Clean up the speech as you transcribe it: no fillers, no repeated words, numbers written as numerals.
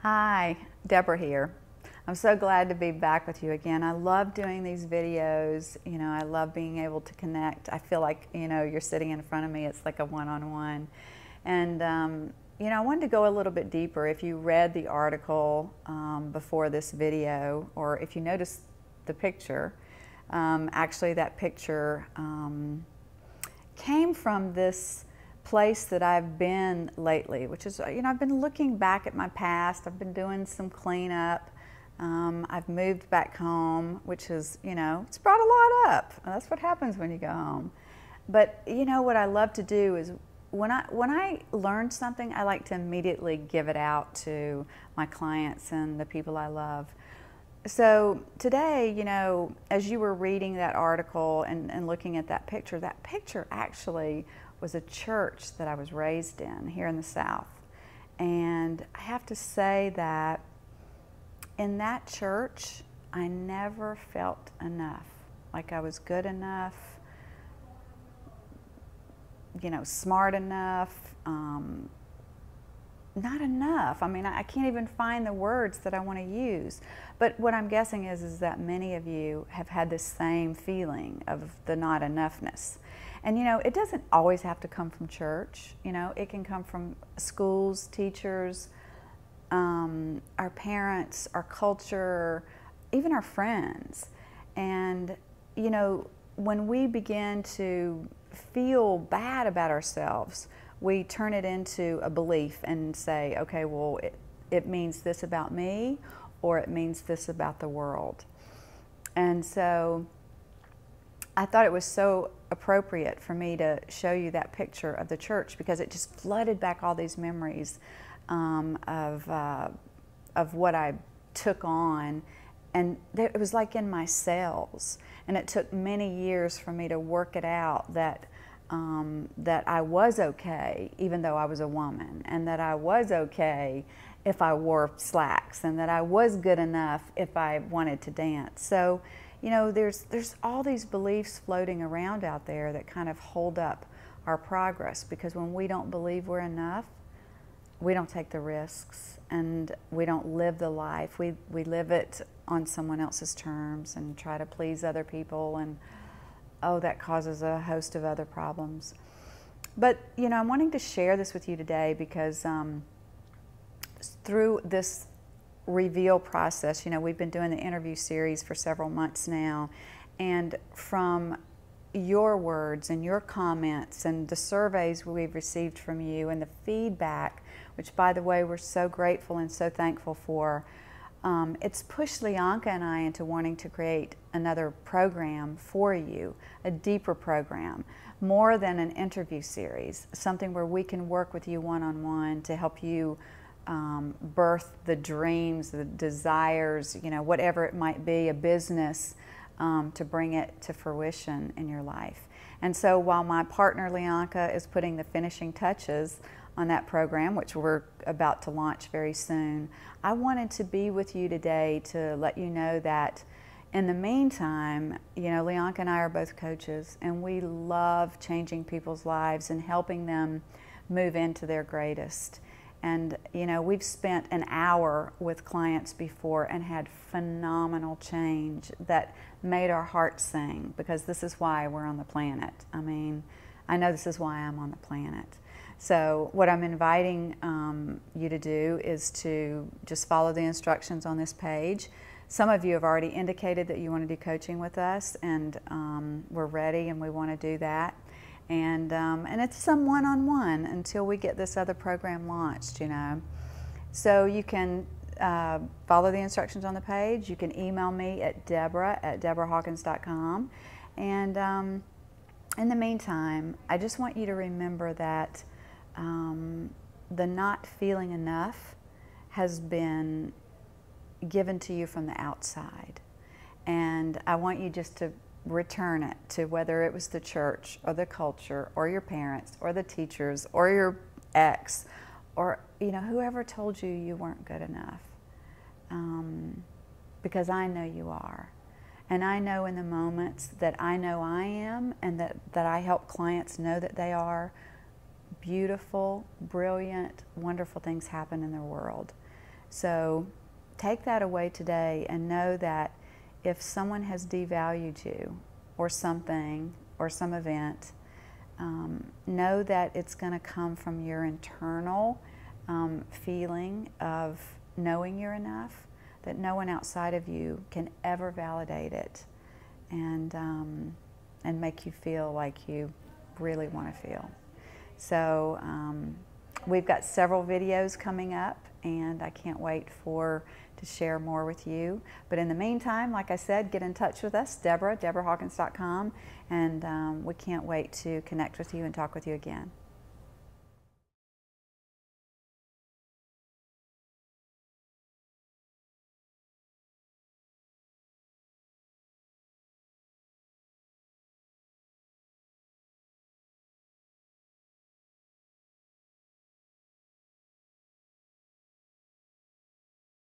Hi, Deborah here. I'm so glad to be back with you again. I love doing these videos. I love being able to connect. I feel like, you're sitting in front of me. It's like a one-on-one. And, I wanted to go a little bit deeper. If you read the article before this video, or if you noticed the picture, actually that picture came from this place that I've been lately, which is, I've been looking back at my past. I've been doing some cleanup. I've moved back home, which is, it's brought a lot up. That's what happens when you go home. But what I love to do is when I learn something, I like to immediately give it out to my clients and the people I love. So today, as you were reading that article and looking at that picture actually was a church that I was raised in here in the South. And I have to say that in that church, I never felt enough, like I was good enough, smart enough, not enough. I mean, I can't even find the words that I want to use. But what I'm guessing is that many of you have had this same feeling of the not enoughness. And it doesn't always have to come from church. It can come from schools, teachers, our parents, our culture, even our friends. And when we begin to feel bad about ourselves, we turn it into a belief and say, okay, well, it means this about me, or it means this about the world. And so I thought it was so appropriate for me to show you that picture of the church, because it just flooded back all these memories of what I took on. And it was like in my cells. And it took many years for me to work it out that that I was okay even though I was a woman, and that I was okay if I wore slacks, and that I was good enough if I wanted to dance. So, there's all these beliefs floating around out there that kind of hold up our progress, because when we don't believe we're enough, we don't take the risks, and we don't live the life. We live it on someone else's terms and try to please other people, and that causes a host of other problems. But I'm wanting to share this with you today because through this reveal process, we've been doing the interview series for several months now, and from your words and your comments and the surveys we've received from you and the feedback, which by the way we're so grateful and so thankful for, it's pushed Leonka and I into wanting to create another program for you, a deeper program, more than an interview series, something where we can work with you one-on-one to help you birth the dreams, the desires, whatever it might be, a business, to bring it to fruition in your life. And so while my partner Leonka is putting the finishing touches on that program, which we're about to launch very soon, I wanted to be with you today to let you know that in the meantime, Leonka and I are both coaches, and we love changing people's lives and helping them move into their greatest. And we've spent an hour with clients before and had phenomenal change that made our hearts sing, because this is why we're on the planet. I mean, I know this is why I'm on the planet. So what I'm inviting you to do is to just follow the instructions on this page. Some of you have already indicated that you want to do coaching with us, and we're ready and we want to do that. And it's some one-on-one until we get this other program launched, So you can follow the instructions on the page. You can email me at Deborah@DeborahHawkins.com. And in the meantime, I just want you to remember that the not feeling enough has been given to you from the outside. And I want you just to return it to whether it was the church or the culture or your parents or the teachers or your ex or whoever told you you weren't good enough, because I know you are. And I know in the moments that I know I am, and that I help clients know that they are, beautiful, brilliant, wonderful things happen in their world. So take that away today and know that if someone has devalued you or something or some event, know that it's going to come from your internal feeling of knowing you're enough, that no one outside of you can ever validate it and make you feel like you really want to feel. So we've got several videos coming up, and I can't wait to share more with you. But in the meantime, like I said, get in touch with us, Deborah, DeborahHawkins.com, and we can't wait to connect with you and talk with you again.